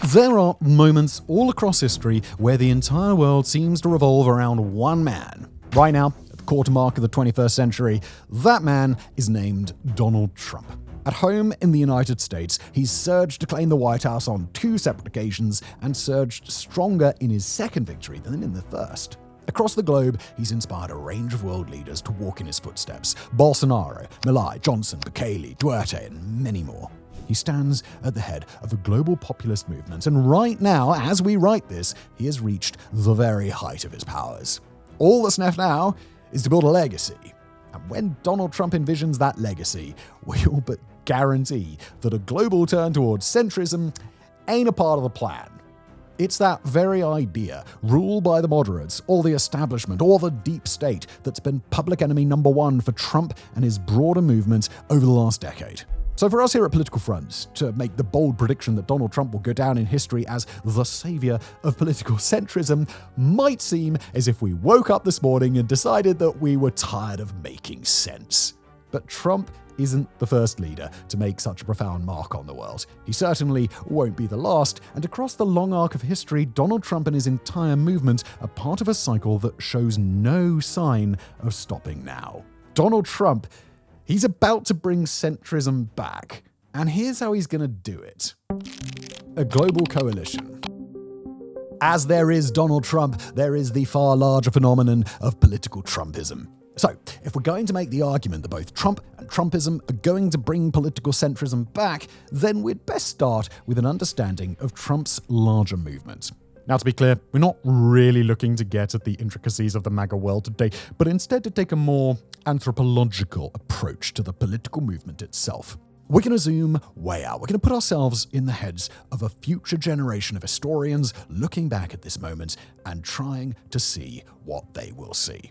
There are moments all across history where the entire world seems to revolve around one man. Right now, at the quarter mark of the 21st century, that man is named Donald Trump. At home in the United States, he's surged to claim the White House on 2 separate occasions and surged stronger in his second victory than in the first. Across the globe, he's inspired a range of world leaders to walk in his footsteps. Bolsonaro, Milei, Johnson, Bukele, Duarte, and many more. He stands at the head of a global populist movement, and right now, as we write this, he has reached the very height of his powers. All that's left now is to build a legacy. And when Donald Trump envisions that legacy, we all but guarantee that a global turn towards centrism ain't a part of the plan. It's that very idea, rule by the moderates, or the establishment, or the deep state, that's been public enemy number one for Trump and his broader movement over the last decade. So for us here at Political Front to make the bold prediction that Donald Trump will go down in history as the savior of political centrism might seem as if we woke up this morning and decided that we were tired of making sense. But Trump isn't the first leader to make such a profound mark on the world. He certainly won't be the last, and across the long arc of history, Donald Trump and his entire movement are part of a cycle that shows no sign of stopping now. Donald Trump, he's about to bring centrism back, and here's how he's going to do it. A global coalition. As there is Donald Trump, there is the far larger phenomenon of political Trumpism. So, if we're going to make the argument that both Trump and Trumpism are going to bring political centrism back, then we'd best start with an understanding of Trump's larger movement. Now, to be clear, we're not really looking to get at the intricacies of the MAGA world today, but instead to take a more anthropological approach to the political movement itself. We're going to zoom way out. We're going to put ourselves in the heads of a future generation of historians looking back at this moment and trying to see what they will see.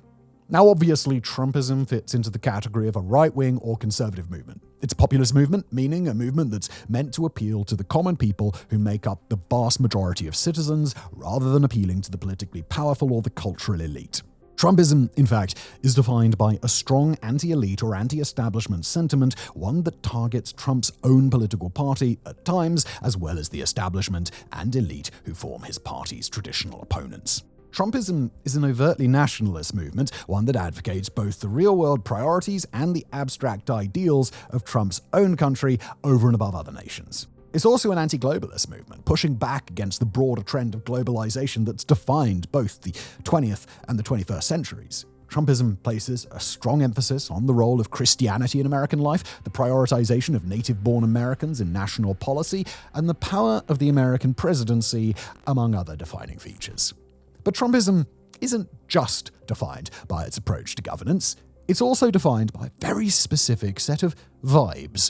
Now, obviously, Trumpism fits into the category of a right-wing or conservative movement. It's a populist movement, meaning a movement that's meant to appeal to the common people who make up the vast majority of citizens, rather than appealing to the politically powerful or the cultural elite. Trumpism, in fact, is defined by a strong anti-elite or anti-establishment sentiment, one that targets Trump's own political party at times, as well as the establishment and elite who form his party's traditional opponents. Trumpism is an overtly nationalist movement, one that advocates both the real-world priorities and the abstract ideals of Trump's own country over and above other nations. It's also an anti-globalist movement, pushing back against the broader trend of globalization that's defined both the 20th and the 21st centuries. Trumpism places a strong emphasis on the role of Christianity in American life, the prioritization of native-born Americans in national policy, and the power of the American presidency, among other defining features. But Trumpism isn't just defined by its approach to governance. It's also defined by a very specific set of vibes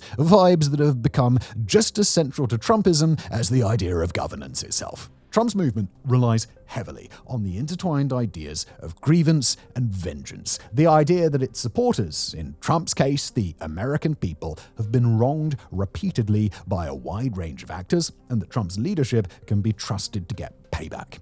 that have become just as central to Trumpism as the idea of governance itself. Trump's movement relies heavily on the intertwined ideas of grievance and vengeance, the idea that its supporters, in Trump's case the American people, have been wronged repeatedly by a wide range of actors, and that Trump's leadership can be trusted to get payback.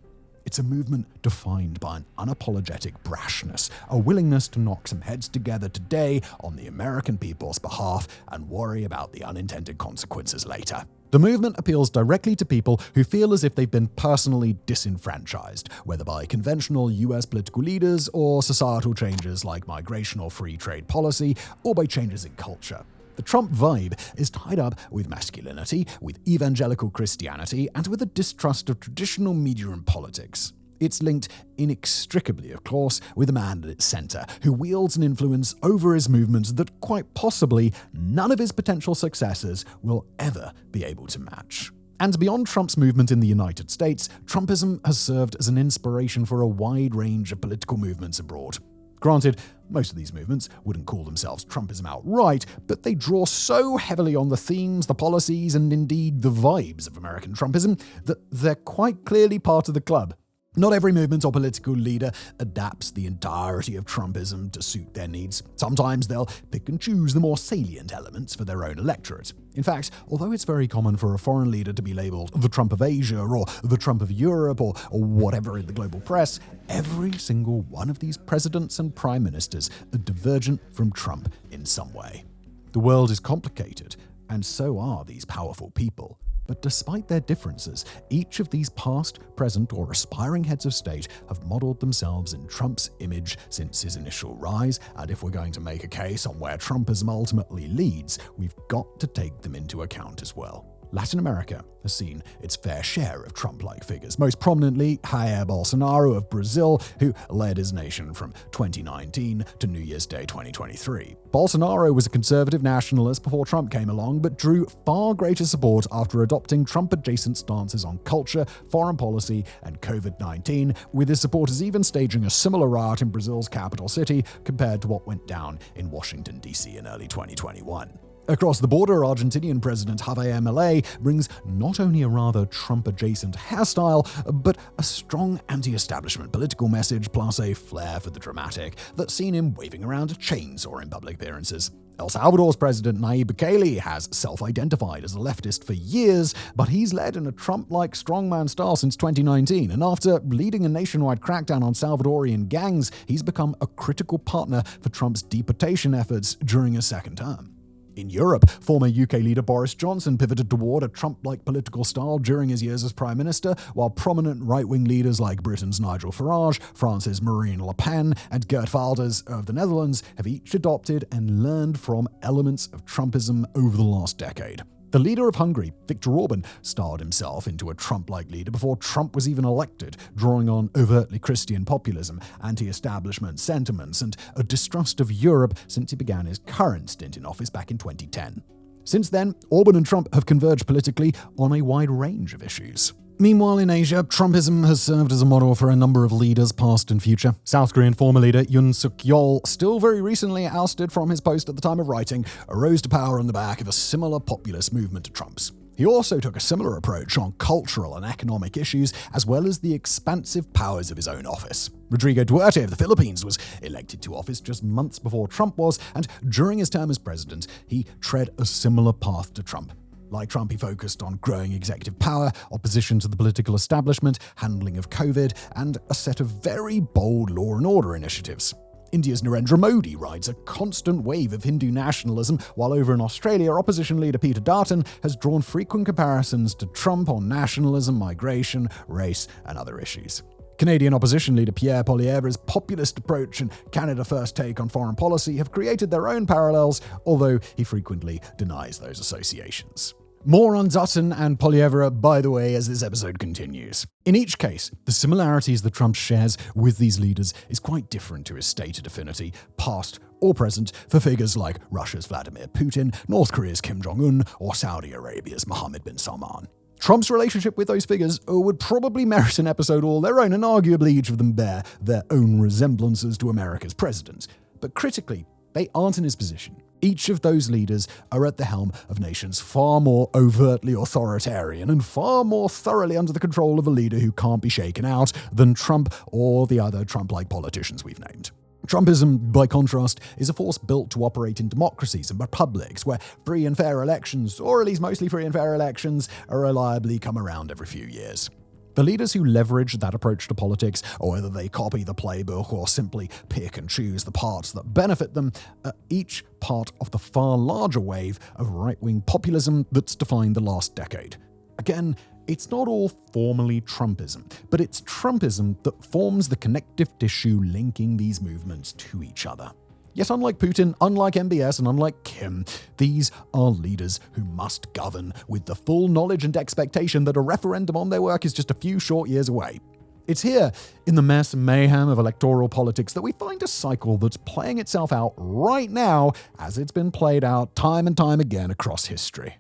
It's a movement defined by an unapologetic brashness, a willingness to knock some heads together today on the American people's behalf and worry about the unintended consequences later. The movement appeals directly to people who feel as if they've been personally disenfranchised, whether by conventional US political leaders or societal changes like migration or free trade policy, or by changes in culture. The Trump vibe is tied up with masculinity, with evangelical Christianity, and with a distrust of traditional media and politics. It's linked inextricably, of course, with a man at its center, who wields an influence over his movements that quite possibly none of his potential successors will ever be able to match. And beyond Trump's movement in the United States, Trumpism has served as an inspiration for a wide range of political movements abroad. Granted, most of these movements wouldn't call themselves Trumpism outright, but they draw so heavily on the themes, the policies, and indeed the vibes of American Trumpism that they're quite clearly part of the club. Not every movement or political leader adapts the entirety of Trumpism to suit their needs. Sometimes they'll pick and choose the more salient elements for their own electorate. In fact, although it's very common for a foreign leader to be labelled the Trump of Asia or the Trump of Europe or whatever in the global press, every single one of these presidents and prime ministers are divergent from Trump in some way. The world is complicated, and so are these powerful people. But despite their differences, each of these past, present, or aspiring heads of state have modeled themselves in Trump's image since his initial rise, and if we're going to make a case on where Trumpism ultimately leads, we've got to take them into account as well. Latin America has seen its fair share of Trump-like figures, most prominently Jair Bolsonaro of Brazil, who led his nation from 2019 to New Year's Day 2023. Bolsonaro was a conservative nationalist before Trump came along, but drew far greater support after adopting Trump-adjacent stances on culture, foreign policy, and COVID-19, with his supporters even staging a similar riot in Brazil's capital city compared to what went down in Washington, D.C. in early 2021. Across the border, Argentinian President Javier Milei brings not only a rather Trump-adjacent hairstyle, but a strong anti-establishment political message plus a flair for the dramatic that's seen him waving around a chainsaw in public appearances. El Salvador's President Nayib Bukele has self-identified as a leftist for years, but he's led in a Trump-like strongman style since 2019, and after leading a nationwide crackdown on Salvadorian gangs, he's become a critical partner for Trump's deportation efforts during his second term. In Europe, former UK leader Boris Johnson pivoted toward a Trump-like political style during his years as Prime Minister, while prominent right-wing leaders like Britain's Nigel Farage, France's Marine Le Pen, and Geert Wilders of the Netherlands have each adopted and learned from elements of Trumpism over the last decade. The leader of Hungary, Viktor Orban, styled himself into a Trump-like leader before Trump was even elected, drawing on overtly Christian populism, anti-establishment sentiments, and a distrust of Europe since he began his current stint in office back in 2010. Since then, Orban and Trump have converged politically on a wide range of issues. Meanwhile, in Asia, Trumpism has served as a model for a number of leaders, past and future. South Korean former leader Yoon Suk-yeol, still very recently ousted from his post at the time of writing, arose to power on the back of a similar populist movement to Trump's. He also took a similar approach on cultural and economic issues, as well as the expansive powers of his own office. Rodrigo Duterte of the Philippines was elected to office just months before Trump was, and during his term as president, he tread a similar path to Trump. Like Trump, he focused on growing executive power, opposition to the political establishment, handling of COVID, and a set of very bold law and order initiatives. India's Narendra Modi rides a constant wave of Hindu nationalism, while over in Australia, opposition leader Peter Dutton has drawn frequent comparisons to Trump on nationalism, migration, race, and other issues. Canadian opposition leader Pierre Poilievre's populist approach and Canada First take on foreign policy have created their own parallels, although he frequently denies those associations. More on Dutton and Poilievre, by the way, as this episode continues. In each case, the similarities that Trump shares with these leaders is quite different to his stated affinity, past or present, for figures like Russia's Vladimir Putin, North Korea's Kim Jong-un, or Saudi Arabia's Mohammed bin Salman. Trump's relationship with those figures would probably merit an episode all their own, and arguably each of them bear their own resemblances to America's president. But critically, they aren't in his position. Each of those leaders are at the helm of nations far more overtly authoritarian and far more thoroughly under the control of a leader who can't be shaken out than Trump or the other Trump-like politicians we've named. Trumpism, by contrast, is a force built to operate in democracies and republics where free and fair elections, or at least mostly free and fair elections, reliably come around every few years. The leaders who leverage that approach to politics, or whether they copy the playbook or simply pick and choose the parts that benefit them, are each part of the far larger wave of right-wing populism that's defined the last decade. Again, it's not all formally Trumpism, but it's Trumpism that forms the connective tissue linking these movements to each other. Yet unlike Putin, unlike MBS, and unlike Kim, these are leaders who must govern with the full knowledge and expectation that a referendum on their work is just a few short years away. It's here, in the mess and mayhem of electoral politics, that we find a cycle that's playing itself out right now as it's been played out time and time again across history.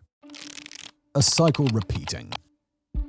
A cycle repeating.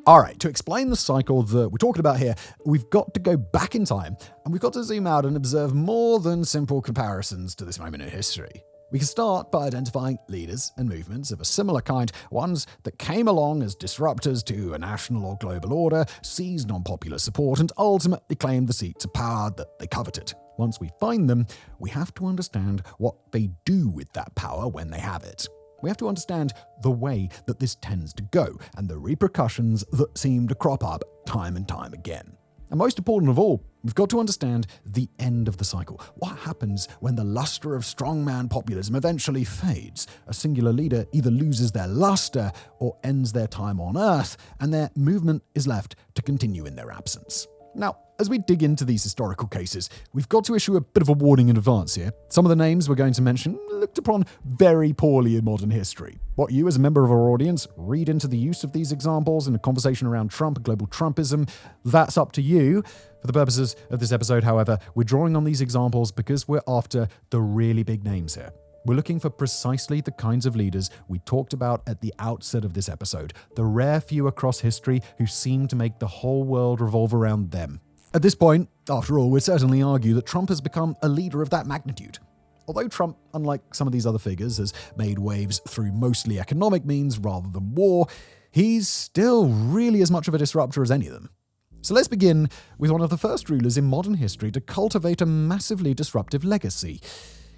All right, to explain the cycle that we're talking about here, we've got to go back in time, and we've got to zoom out and observe more than simple comparisons to this moment in history. We can start by identifying leaders and movements of a similar kind, ones that came along as disruptors to a national or global order, seized on popular support, and ultimately claimed the seats of power that they coveted. Once we find them, we have to understand what they do with that power when they have it. We have to understand the way that this tends to go and the repercussions that seem to crop up time and time again. And most important of all, we've got to understand the end of the cycle. What happens when the luster of strongman populism eventually fades? A singular leader either loses their luster or ends their time on Earth, and their movement is left to continue in their absence. Now, as we dig into these historical cases, we've got to issue a bit of a warning in advance here. Some of the names we're going to mention looked upon very poorly in modern history. What you, as a member of our audience, read into the use of these examples in a conversation around Trump and global Trumpism, that's up to you. For the purposes of this episode, however, we're drawing on these examples because we're after the really big names here. We're looking for precisely the kinds of leaders we talked about at the outset of this episode, the rare few across history who seem to make the whole world revolve around them. At this point, after all, we'd certainly argue that Trump has become a leader of that magnitude. Although Trump, unlike some of these other figures, has made waves through mostly economic means rather than war, he's still really as much of a disruptor as any of them. So let's begin with one of the first rulers in modern history to cultivate a massively disruptive legacy,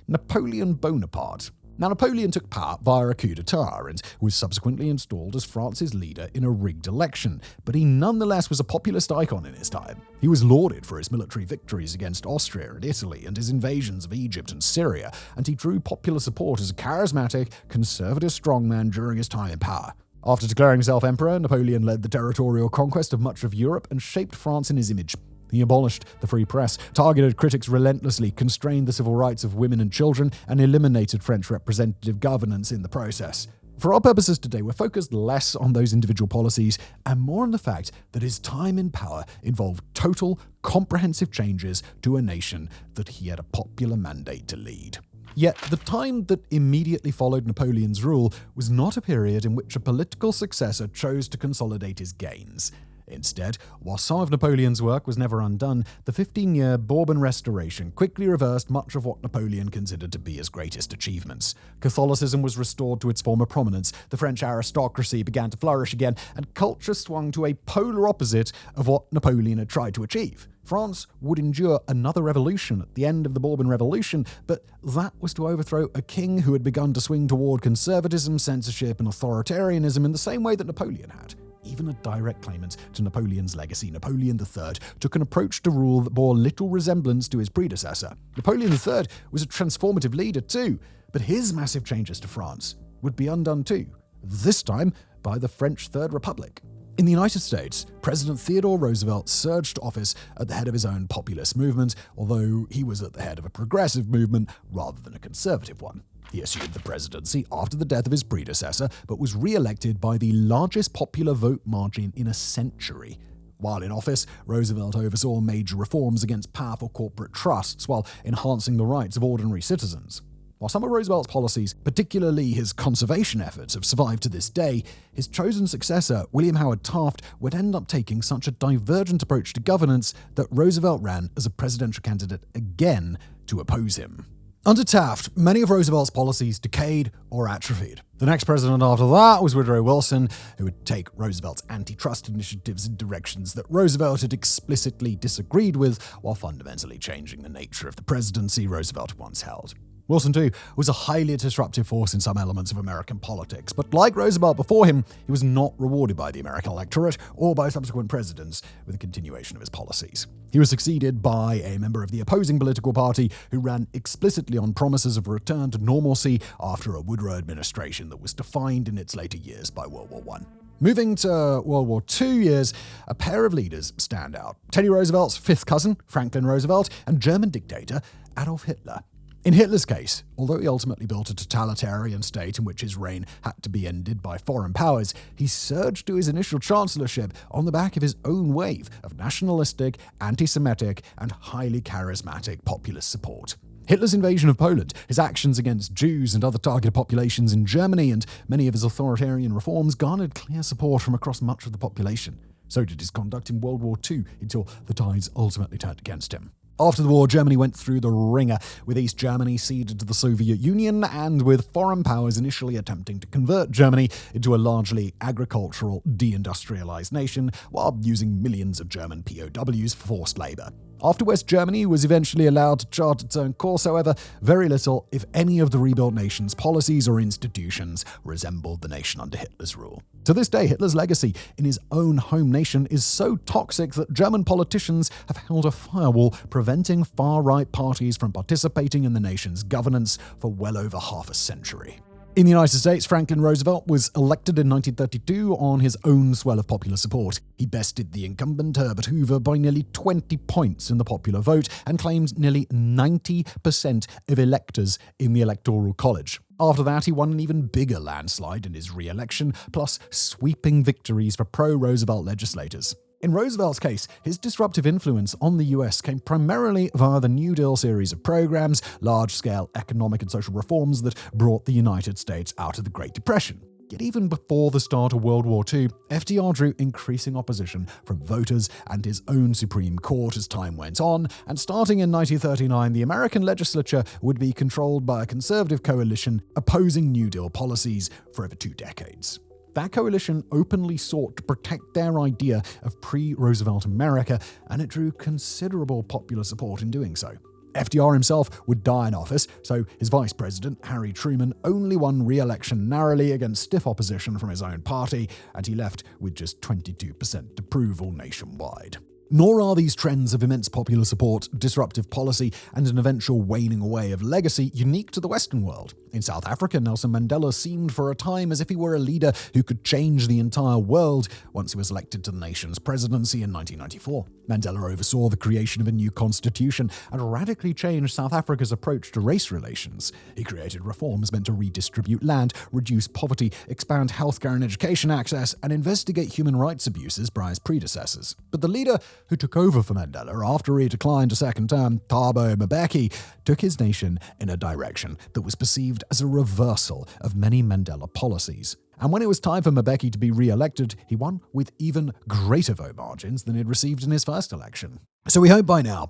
Napoleon Bonaparte. Now, Napoleon took power via a coup d'etat and was subsequently installed as France's leader in a rigged election, but he nonetheless was a populist icon in his time. He was lauded for his military victories against Austria and Italy and his invasions of Egypt and Syria, and he drew popular support as a charismatic, conservative strongman during his time in power. After declaring himself emperor, Napoleon led the territorial conquest of much of Europe and shaped France in his image. He abolished the free press, targeted critics relentlessly, constrained the civil rights of women and children, and eliminated French representative governance in the process. For our purposes today, we're focused less on those individual policies and more on the fact that his time in power involved total, comprehensive changes to a nation that he had a popular mandate to lead. Yet, the time that immediately followed Napoleon's rule was not a period in which a political successor chose to consolidate his gains. Instead, while some of Napoleon's work was never undone, the 15-year Bourbon Restoration quickly reversed much of what Napoleon considered to be his greatest achievements. Catholicism was restored to its former prominence, the French aristocracy began to flourish again, and culture swung to a polar opposite of what Napoleon had tried to achieve. France would endure another revolution at the end of the Bourbon Revolution, but that was to overthrow a king who had begun to swing toward conservatism, censorship, and authoritarianism in the same way that Napoleon had. Even a direct claimant to Napoleon's legacy, Napoleon III, took an approach to rule that bore little resemblance to his predecessor. Napoleon III was a transformative leader too, but his massive changes to France would be undone too, this time by the French Third Republic. In the United States, President Theodore Roosevelt surged to office at the head of his own populist movement, although he was at the head of a progressive movement rather than a conservative one. He assumed the presidency after the death of his predecessor, but was re-elected by the largest popular vote margin in a century. While in office, Roosevelt oversaw major reforms against powerful corporate trusts while enhancing the rights of ordinary citizens. While some of Roosevelt's policies, particularly his conservation efforts, have survived to this day, his chosen successor, William Howard Taft, would end up taking such a divergent approach to governance that Roosevelt ran as a presidential candidate again to oppose him. Under Taft, many of Roosevelt's policies decayed or atrophied. The next president after that was Woodrow Wilson, who would take Roosevelt's antitrust initiatives in directions that Roosevelt had explicitly disagreed with, while fundamentally changing the nature of the presidency Roosevelt once held. Wilson, too, was a highly disruptive force in some elements of American politics, but like Roosevelt before him, he was not rewarded by the American electorate or by subsequent presidents with the continuation of his policies. He was succeeded by a member of the opposing political party who ran explicitly on promises of a return to normalcy after a Woodrow administration that was defined in its later years by World War I. Moving to World War II years, a pair of leaders stand out. Teddy Roosevelt's fifth cousin, Franklin Roosevelt, and German dictator Adolf Hitler. In Hitler's case, although he ultimately built a totalitarian state in which his reign had to be ended by foreign powers, he surged to his initial chancellorship on the back of his own wave of nationalistic, anti-Semitic, and highly charismatic populist support. Hitler's invasion of Poland, his actions against Jews and other targeted populations in Germany, and many of his authoritarian reforms garnered clear support from across much of the population. So did his conduct in World War II, until the tides ultimately turned against him. After the war, Germany went through the ringer, with East Germany ceded to the Soviet Union and with foreign powers initially attempting to convert Germany into a largely agricultural, deindustrialized nation while using millions of German POWs for forced labor. After West Germany was eventually allowed to chart its own course, however, very little, if any, of the rebuilt nation's policies or institutions resembled the nation under Hitler's rule. To this day, Hitler's legacy in his own home nation is so toxic that German politicians have held a firewall preventing far-right parties from participating in the nation's governance for well over half a century. In the United States, Franklin Roosevelt was elected in 1932 on his own swell of popular support. He bested the incumbent Herbert Hoover by nearly 20 points in the popular vote and claimed nearly 90% of electors in the Electoral College. After that, he won an even bigger landslide in his re-election, plus sweeping victories for pro-Roosevelt legislators. In Roosevelt's case, his disruptive influence on the US came primarily via the New Deal series of programs, large-scale economic and social reforms that brought the United States out of the Great Depression. Yet even before the start of World War II, FDR drew increasing opposition from voters and his own Supreme Court as time went on, and starting in 1939, the American legislature would be controlled by a conservative coalition opposing New Deal policies for over 2 decades. That coalition openly sought to protect their idea of pre-Roosevelt America, and it drew considerable popular support in doing so. FDR himself would die in office, so his vice president, Harry Truman, only won re-election narrowly against stiff opposition from his own party, and he left with just 22% approval nationwide. Nor are these trends of immense popular support, disruptive policy, and an eventual waning away of legacy unique to the Western world. In South Africa, Nelson Mandela seemed for a time as if he were a leader who could change the entire world once he was elected to the nation's presidency in 1994. Mandela oversaw the creation of a new constitution and radically changed South Africa's approach to race relations. He created reforms meant to redistribute land, reduce poverty, expand healthcare and education access, and investigate human rights abuses by his predecessors. But the leader who took over for Mandela after he declined a second term, Thabo Mbeki, took his nation in a direction that was perceived as a reversal of many Mandela policies. And when it was time for Mbeki to be re-elected, he won with even greater vote margins than he'd received in his first election. So we hope by now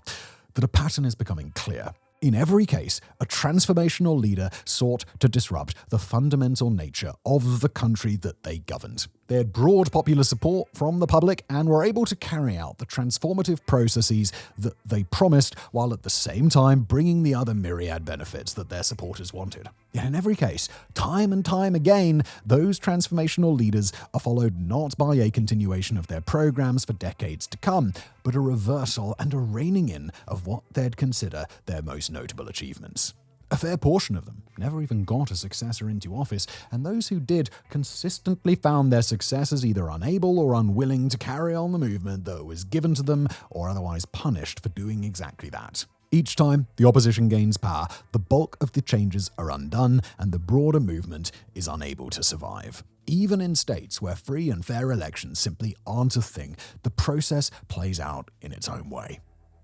that a pattern is becoming clear. In every case, a transformational leader sought to disrupt the fundamental nature of the country that they governed. They had broad popular support from the public and were able to carry out the transformative processes that they promised, while at the same time bringing the other myriad benefits that their supporters wanted. Yet in every case, time and time again, those transformational leaders are followed not by a continuation of their programs for decades to come, but a reversal and a reining in of what they'd consider their most notable achievements. A fair portion of them never even got a successor into office, and those who did consistently found their successors either unable or unwilling to carry on the movement that was given to them, or otherwise punished for doing exactly that. Each time the opposition gains power, the bulk of the changes are undone, and the broader movement is unable to survive. Even in states where free and fair elections simply aren't a thing, the process plays out in its own way.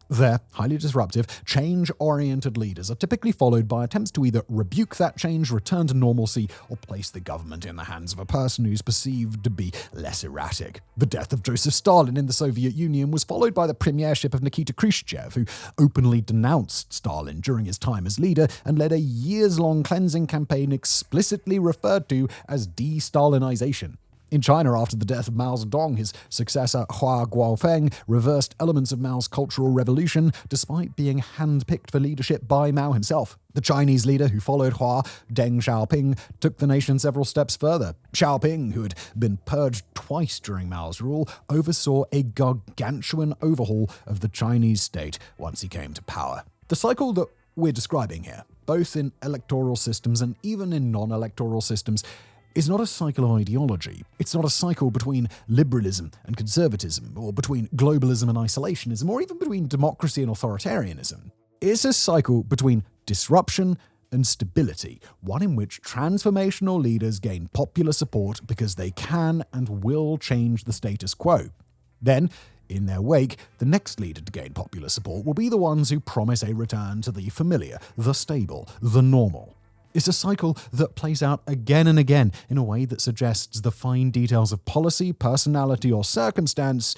Their highly disruptive, change-oriented leaders are typically followed by attempts to either rebuke that change, return to normalcy, or place the government in the hands of a person who's perceived to be less erratic. The death of Joseph Stalin in the Soviet Union was followed by the premiership of Nikita Khrushchev, who openly denounced Stalin during his time as leader and led a years-long cleansing campaign explicitly referred to as de-Stalinization. In China, after the death of Mao Zedong, his successor Hua Guofeng reversed elements of Mao's Cultural Revolution despite being handpicked for leadership by Mao himself. The Chinese leader who followed Hua, Deng Xiaoping, took the nation several steps further. Xiaoping, who had been purged twice during Mao's rule, oversaw a gargantuan overhaul of the Chinese state once he came to power. The cycle that we're describing here, both in electoral systems and even in non-electoral systems, is not a cycle of ideology. It's not a cycle between liberalism and conservatism, or between globalism and isolationism, or even between democracy and authoritarianism. It's a cycle between disruption and stability, one in which transformational leaders gain popular support because they can and will change the status quo. Then, in their wake, the next leader to gain popular support will be the ones who promise a return to the familiar, the stable, the normal. It's a cycle that plays out again and again in a way that suggests the fine details of policy, personality, or circumstance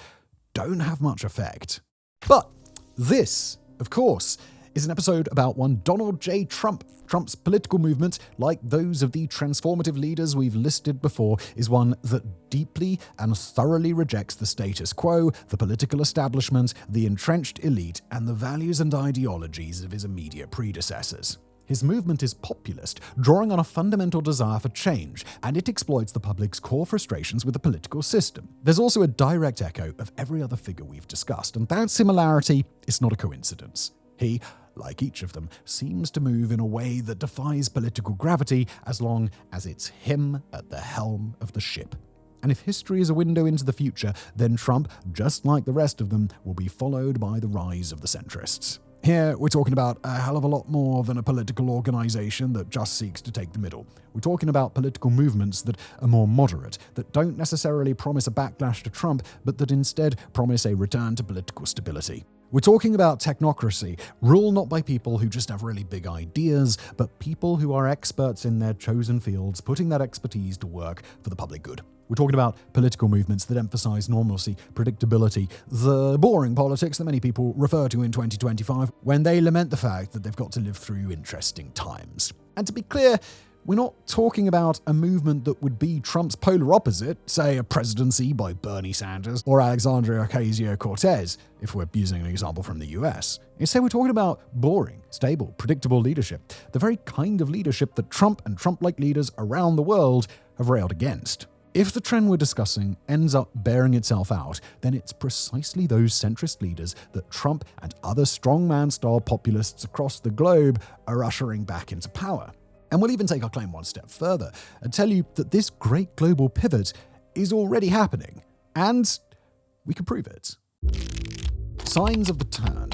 don't have much effect. But this, of course, is an episode about one Donald J. Trump. Trump's political movement, like those of the transformative leaders we've listed before, is one that deeply and thoroughly rejects the status quo, the political establishment, the entrenched elite, and the values and ideologies of his immediate predecessors. His movement is populist, drawing on a fundamental desire for change, and it exploits the public's core frustrations with the political system. There's also a direct echo of every other figure we've discussed, and that similarity is not a coincidence. He, like each of them, seems to move in a way that defies political gravity as long as it's him at the helm of the ship. And if history is a window into the future, then Trump, just like the rest of them, will be followed by the rise of the centrists. Here, we're talking about a hell of a lot more than a political organization that just seeks to take the middle. We're talking about political movements that are more moderate, that don't necessarily promise a backlash to Trump, but that instead promise a return to political stability. We're talking about technocracy, ruled not by people who just have really big ideas, but people who are experts in their chosen fields, putting that expertise to work for the public good. We're talking about political movements that emphasize normalcy, predictability, the boring politics that many people refer to in 2025 when they lament the fact that they've got to live through interesting times. And to be clear, we're not talking about a movement that would be Trump's polar opposite, say a presidency by Bernie Sanders or Alexandria Ocasio-Cortez, if we're using an example from the US. Instead, we're talking about boring, stable, predictable leadership, the very kind of leadership that Trump and Trump-like leaders around the world have railed against. If the trend we're discussing ends up bearing itself out, then it's precisely those centrist leaders that Trump and other strongman-style populists across the globe are ushering back into power. And we'll even take our claim one step further and tell you that this great global pivot is already happening, and we can prove it. Signs of the turn.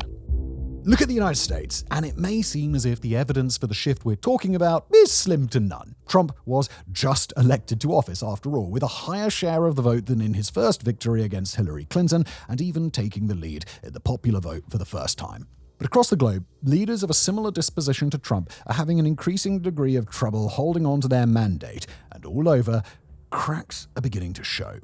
Look at the United States, and it may seem as if the evidence for the shift we're talking about is slim to none. Trump was just elected to office, after all, with a higher share of the vote than in his first victory against Hillary Clinton, and even taking the lead in the popular vote for the first time. But across the globe, leaders of a similar disposition to Trump are having an increasing degree of trouble holding on to their mandate, and all over, cracks are beginning to show.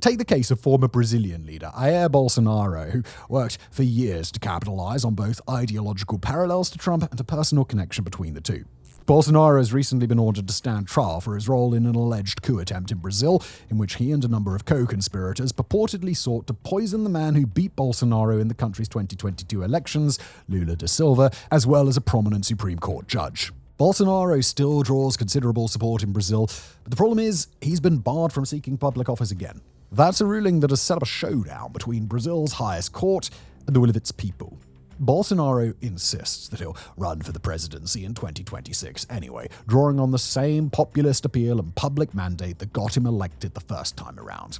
Take the case of former Brazilian leader Jair Bolsonaro, who worked for years to capitalize on both ideological parallels to Trump and a personal connection between the two. Bolsonaro has recently been ordered to stand trial for his role in an alleged coup attempt in Brazil, in which he and a number of co-conspirators purportedly sought to poison the man who beat Bolsonaro in the country's 2022 elections, Lula da Silva, as well as a prominent Supreme Court judge. Bolsonaro still draws considerable support in Brazil, but the problem is he's been barred from seeking public office again. That's a ruling that has set up a showdown between Brazil's highest court and the will of its people. Bolsonaro insists that he'll run for the presidency in 2026 anyway, drawing on the same populist appeal and public mandate that got him elected the first time around.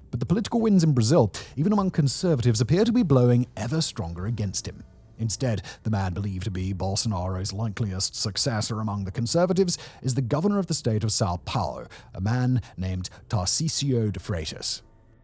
But the political winds in Brazil, even among conservatives, appear to be blowing ever stronger against him. Instead, the man believed to be Bolsonaro's likeliest successor among the conservatives is the governor of the state of São Paulo, a man named Tarcísio de Freitas.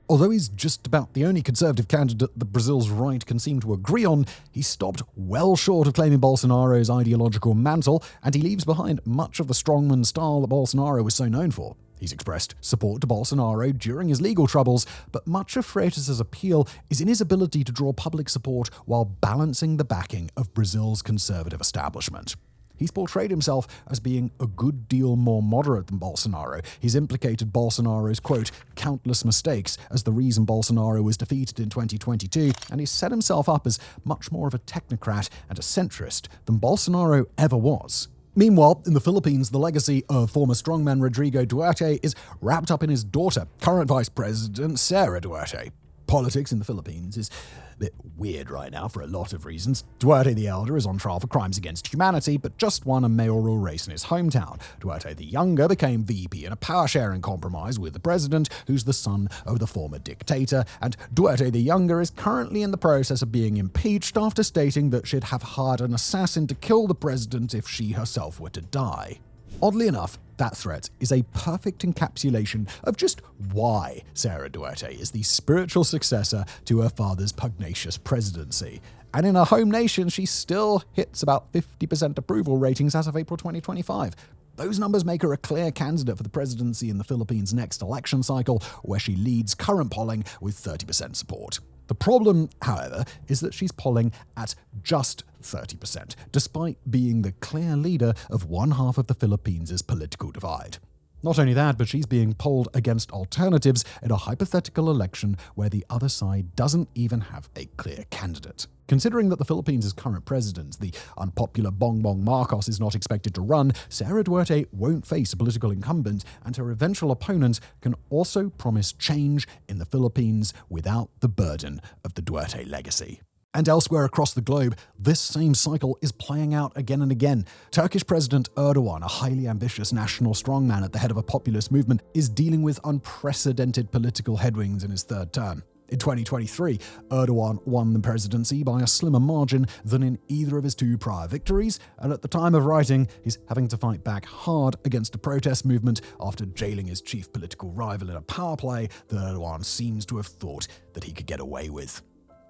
Although he's just about the only conservative candidate that Brazil's right can seem to agree on, he stopped well short of claiming Bolsonaro's ideological mantle, and he leaves behind much of the strongman style that Bolsonaro was so known for. He's expressed support to Bolsonaro during his legal troubles, but much of Freitas' appeal is in his ability to draw public support while balancing the backing of Brazil's conservative establishment. He's portrayed himself as being a good deal more moderate than Bolsonaro. He's implicated Bolsonaro's, quote, countless mistakes as the reason Bolsonaro was defeated in 2022, and he's set himself up as much more of a technocrat and a centrist than Bolsonaro ever was. Meanwhile, in the Philippines, the legacy of former strongman Rodrigo Duterte is wrapped up in his daughter, current Vice President Sara Duterte. Politics in the Philippines is a bit weird right now for a lot of reasons. Duterte the Elder is on trial for crimes against humanity, but just won a mayoral race in his hometown. Duterte the Younger became VP in a power-sharing compromise with the president, who's the son of the former dictator, and Duterte the Younger is currently in the process of being impeached after stating that she'd have hired an assassin to kill the president if she herself were to die. Oddly enough, that threat is a perfect encapsulation of just why Sara Duterte is the spiritual successor to her father's pugnacious presidency. And in her home nation, she still hits about 50% approval ratings as of April 2025. Those numbers make her a clear candidate for the presidency in the Philippines' next election cycle, where she leads current polling with 30% support. The problem, however, is that she's polling at just 30%, despite being the clear leader of one half of the Philippines' political divide. Not only that, but she's being polled against alternatives in a hypothetical election where the other side doesn't even have a clear candidate. Considering that the Philippines' current president, the unpopular Bongbong Marcos, is not expected to run, Sara Duterte won't face a political incumbent, and her eventual opponent can also promise change in the Philippines without the burden of the Duterte legacy. And elsewhere across the globe, this same cycle is playing out again and again. Turkish President Erdogan, a highly ambitious national strongman at the head of a populist movement, is dealing with unprecedented political headwinds in his third term. In 2023, Erdogan won the presidency by a slimmer margin than in either of his two prior victories, and at the time of writing, he's having to fight back hard against a protest movement after jailing his chief political rival in a power play that Erdogan seems to have thought that he could get away with.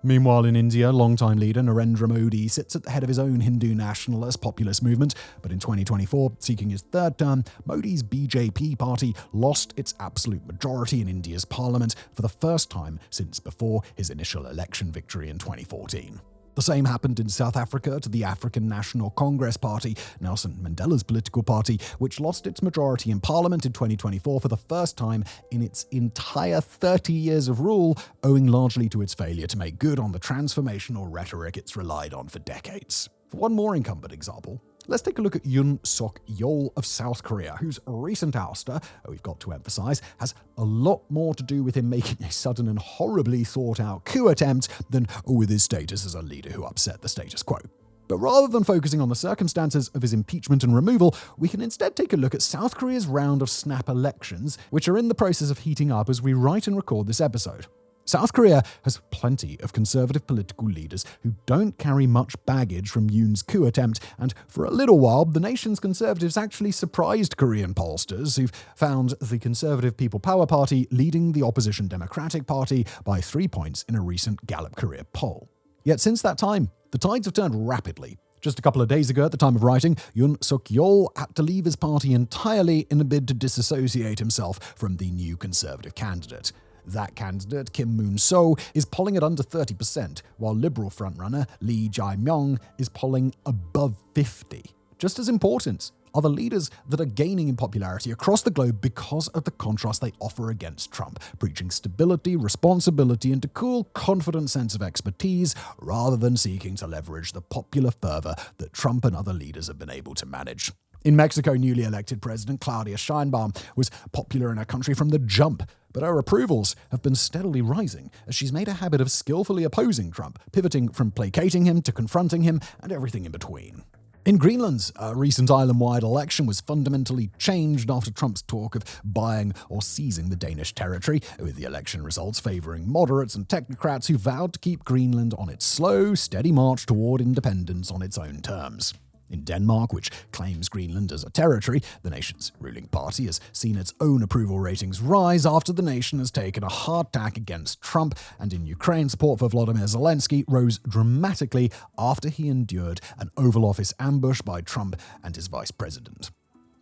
Meanwhile, in India, longtime leader Narendra Modi sits at the head of his own Hindu nationalist populist movement, but in 2024, seeking his third term, Modi's BJP party lost its absolute majority in India's parliament for the first time since before his initial election victory in 2014. The same happened in South Africa to the African National Congress Party, Nelson Mandela's political party, which lost its majority in parliament in 2024 for the first time in its entire 30 years of rule, owing largely to its failure to make good on the transformational rhetoric it's relied on for decades. For one more incumbent example, let's take a look at Yoon Suk Yeol of South Korea, whose recent ouster, we've got to emphasize, has a lot more to do with him making a sudden and horribly thought-out coup attempt than with his status as a leader who upset the status quo. But rather than focusing on the circumstances of his impeachment and removal, we can instead take a look at South Korea's round of snap elections, which are in the process of heating up as we write and record this episode. South Korea has plenty of conservative political leaders who don't carry much baggage from Yoon's coup attempt, and for a little while, the nation's conservatives actually surprised Korean pollsters who've found the Conservative People Power Party leading the opposition Democratic Party by 3 points in a recent Gallup Korea poll. Yet since that time, the tides have turned rapidly. Just a couple of days ago, at the time of writing, Yoon Suk Yeol had to leave his party entirely in a bid to disassociate himself from the new conservative candidate. That candidate, Kim Moon-so, is polling at under 30%, while Liberal frontrunner Lee Jae-myung is polling above 50%. Just as important are the leaders that are gaining in popularity across the globe because of the contrast they offer against Trump, preaching stability, responsibility, and a cool, confident sense of expertise, rather than seeking to leverage the popular fervor that Trump and other leaders have been able to manage. In Mexico, newly elected President Claudia Sheinbaum was popular in her country from the jump, but her approvals have been steadily rising as she's made a habit of skillfully opposing Trump, pivoting from placating him to confronting him and everything in between. In Greenland, a recent island-wide election was fundamentally changed after Trump's talk of buying or seizing the Danish territory, with the election results favouring moderates and technocrats who vowed to keep Greenland on its slow, steady march toward independence on its own terms. In Denmark, which claims Greenland as a territory, the nation's ruling party has seen its own approval ratings rise after the nation has taken a hard tack against Trump, and in Ukraine, support for Volodymyr Zelensky rose dramatically after he endured an Oval Office ambush by Trump and his vice president.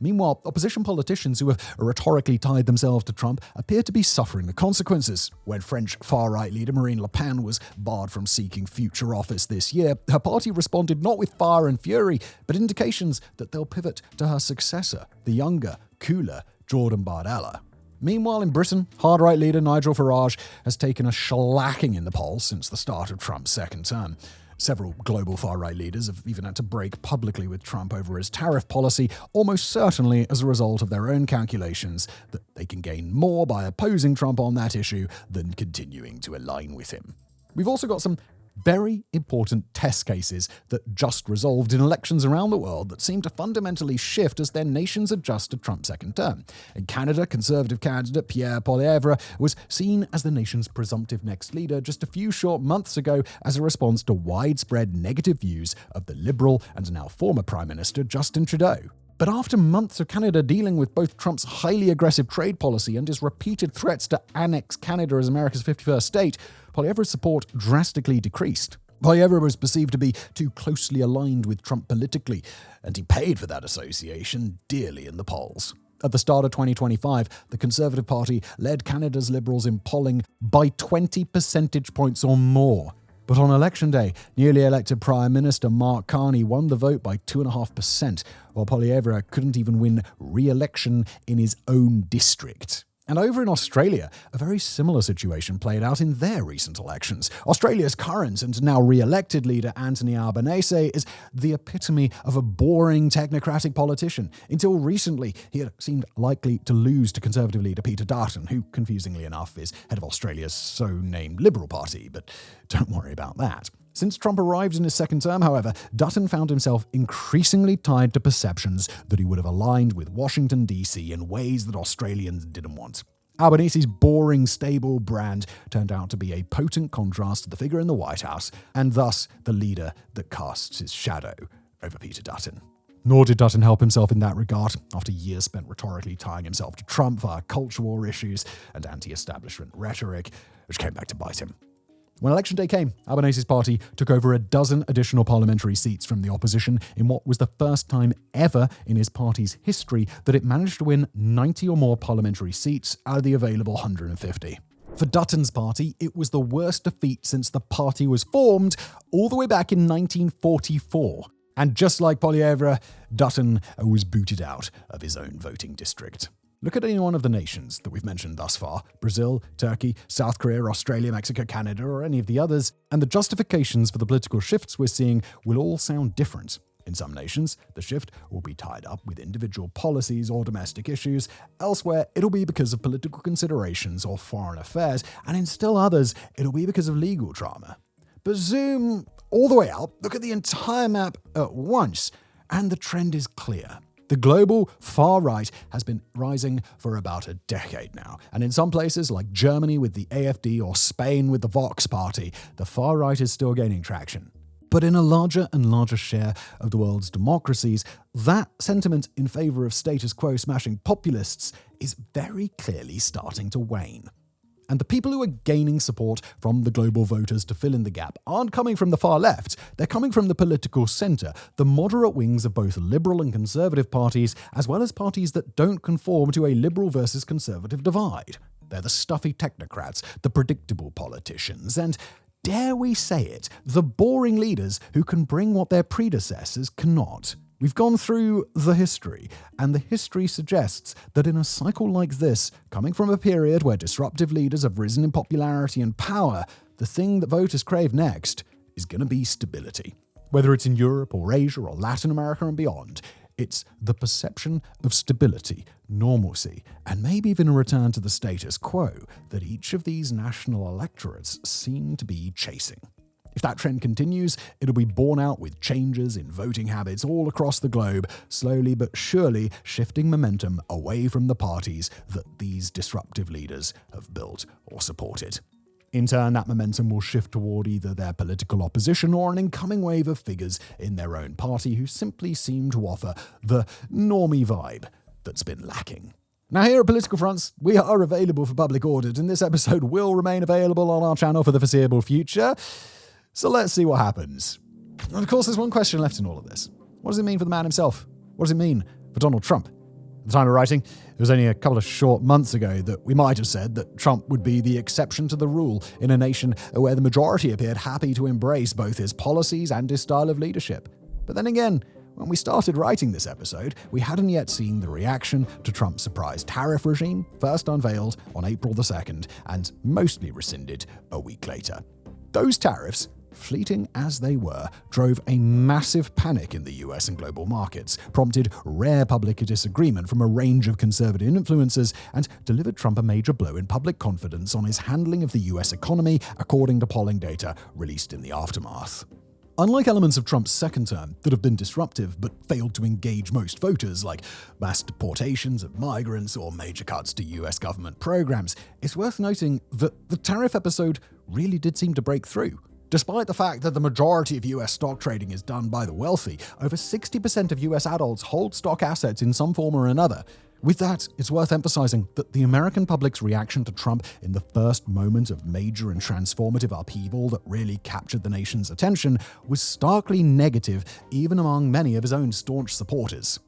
Meanwhile, opposition politicians who have rhetorically tied themselves to Trump appear to be suffering the consequences. When French far-right leader Marine Le Pen was barred from seeking future office this year, her party responded not with fire and fury, but indications that they'll pivot to her successor, the younger, cooler Jordan Bardella. Meanwhile, in Britain, hard-right leader Nigel Farage has taken a shellacking in the polls since the start of Trump's second term. Several global far-right leaders have even had to break publicly with Trump over his tariff policy, almost certainly as a result of their own calculations that they can gain more by opposing Trump on that issue than continuing to align with him. We've also got some very important test cases that just resolved in elections around the world that seem to fundamentally shift as their nations adjust to Trump's second term. In Canada, Conservative candidate Pierre Poilievre was seen as the nation's presumptive next leader just a few short months ago as a response to widespread negative views of the Liberal and now former Prime Minister Justin Trudeau. But after months of Canada dealing with both Trump's highly aggressive trade policy and his repeated threats to annex Canada as America's 51st state, Poilievre's support drastically decreased. Poilievre was perceived to be too closely aligned with Trump politically, and he paid for that association dearly in the polls. At the start of 2025, the Conservative Party led Canada's Liberals in polling by 20 percentage points or more. But on election day, newly elected Prime Minister Mark Carney won the vote by 2.5%, while Poilievre couldn't even win re-election in his own district. And over in Australia, a very similar situation played out in their recent elections. Australia's current and now re-elected leader Anthony Albanese is the epitome of a boring technocratic politician. Until recently, he had seemed likely to lose to Conservative leader Peter Dutton, who, confusingly enough, is head of Australia's so-named Liberal Party, but don't worry about that. Since Trump arrived in his second term, however, Dutton found himself increasingly tied to perceptions that he would have aligned with Washington, D.C. in ways that Australians didn't want. Albanese's boring, stable brand turned out to be a potent contrast to the figure in the White House, and thus the leader that casts his shadow over Peter Dutton. Nor did Dutton help himself in that regard, after years spent rhetorically tying himself to Trump via culture war issues and anti-establishment rhetoric, which came back to bite him. When election day came, Albanese's party took over a dozen additional parliamentary seats from the opposition in what was the first time ever in his party's history that it managed to win 90 or more parliamentary seats out of the available 150. For Dutton's party, it was the worst defeat since the party was formed all the way back in 1944. And just like Poilievre, Dutton was booted out of his own voting district. Look at any one of the nations that we've mentioned thus far, Brazil, Turkey, South Korea, Australia, Mexico, Canada, or any of the others, and the justifications for the political shifts we're seeing will all sound different. In some nations, the shift will be tied up with individual policies or domestic issues. Elsewhere, it'll be because of political considerations or foreign affairs, and in still others, it'll be because of legal drama. But zoom all the way out, look at the entire map at once, and the trend is clear. The global far right has been rising for about a decade now, and in some places like Germany with the AfD or Spain with the Vox party, the far right is still gaining traction. But in a larger and larger share of the world's democracies, that sentiment in favor of status quo smashing populists is very clearly starting to wane. And the people who are gaining support from the global voters to fill in the gap aren't coming from the far left, they're coming from the political centre, the moderate wings of both liberal and conservative parties, as well as parties that don't conform to a liberal versus conservative divide. They're the stuffy technocrats, the predictable politicians, and, dare we say it, the boring leaders who can bring what their predecessors cannot. We've gone through the history, and the history suggests that in a cycle like this, coming from a period where disruptive leaders have risen in popularity and power, the thing that voters crave next is going to be stability. Whether it's in Europe or Asia or Latin America and beyond, it's the perception of stability, normalcy, and maybe even a return to the status quo that each of these national electorates seem to be chasing. If that trend continues, it'll be borne out with changes in voting habits all across the globe, slowly but surely shifting momentum away from the parties that these disruptive leaders have built or supported. In turn, that momentum will shift toward either their political opposition or an incoming wave of figures in their own party who simply seem to offer the normie vibe that's been lacking. Now here at Political Fronts, we are available for public audit, and this episode will remain available on our channel for the foreseeable future. So let's see what happens. And of course, there's one question left in all of this. What does it mean for the man himself? What does it mean for Donald Trump? At the time of writing, it was only a couple of short months ago that we might have said that Trump would be the exception to the rule in a nation where the majority appeared happy to embrace both his policies and his style of leadership. But then again, when we started writing this episode, we hadn't yet seen the reaction to Trump's surprise tariff regime, first unveiled on April the 2nd and mostly rescinded a week later. Those tariffs, fleeting as they were, drove a massive panic in the US and global markets, prompted rare public disagreement from a range of conservative influencers, and delivered Trump a major blow in public confidence on his handling of the US economy, according to polling data released in the aftermath. Unlike elements of Trump's second term that have been disruptive but failed to engage most voters, like mass deportations of migrants or major cuts to US government programs, it's worth noting that the tariff episode really did seem to break through. Despite the fact that the majority of US stock trading is done by the wealthy, over 60% of US adults hold stock assets in some form or another. With that, it's worth emphasizing that the American public's reaction to Trump in the first moment of major and transformative upheaval that really captured the nation's attention was starkly negative even among many of his own staunch supporters.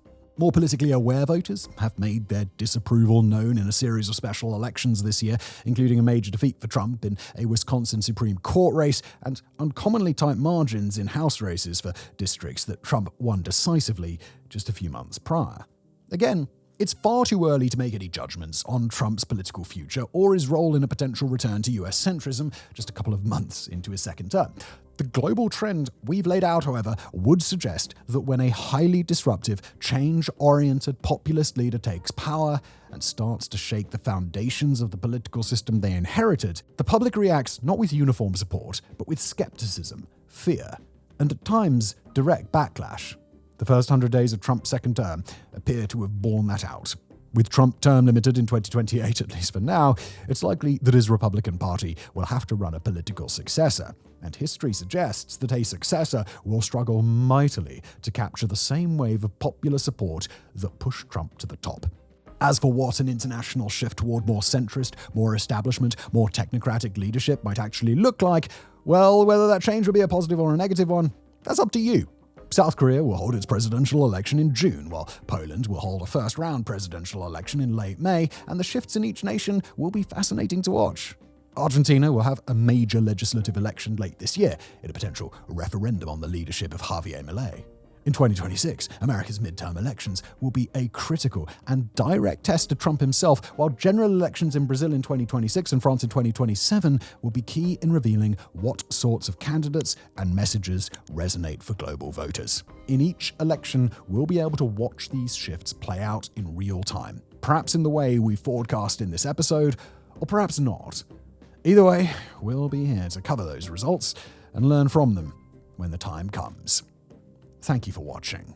More politically aware voters have made their disapproval known in a series of special elections this year, including a major defeat for Trump in a Wisconsin Supreme Court race and uncommonly tight margins in House races for districts that Trump won decisively just a few months prior. Again, it's far too early to make any judgments on Trump's political future or his role in a potential return to US centrism just a couple of months into his second term. The global trend we've laid out, however, would suggest that when a highly disruptive, change-oriented populist leader takes power and starts to shake the foundations of the political system they inherited, the public reacts not with uniform support, but with skepticism, fear, and at times direct backlash. The first 100 days of Trump's second term appear to have borne that out. With Trump term limited in 2028, at least for now, it's likely that his Republican Party will have to run a political successor, and history suggests that a successor will struggle mightily to capture the same wave of popular support that pushed Trump to the top. As for what an international shift toward more centrist, more establishment, more technocratic leadership might actually look like, well, whether that change will be a positive or a negative one, that's up to you. South Korea will hold its presidential election in June, while Poland will hold a first-round presidential election in late May, and the shifts in each nation will be fascinating to watch. Argentina will have a major legislative election late this year, in a potential referendum on the leadership of Javier Milei. In 2026, America's midterm elections will be a critical and direct test to Trump himself, while general elections in Brazil in 2026 and France in 2027 will be key in revealing what sorts of candidates and messages resonate for global voters. In each election, we'll be able to watch these shifts play out in real time, perhaps in the way we forecast in this episode, or perhaps not. Either way, we'll be here to cover those results and learn from them when the time comes. Thank you for watching.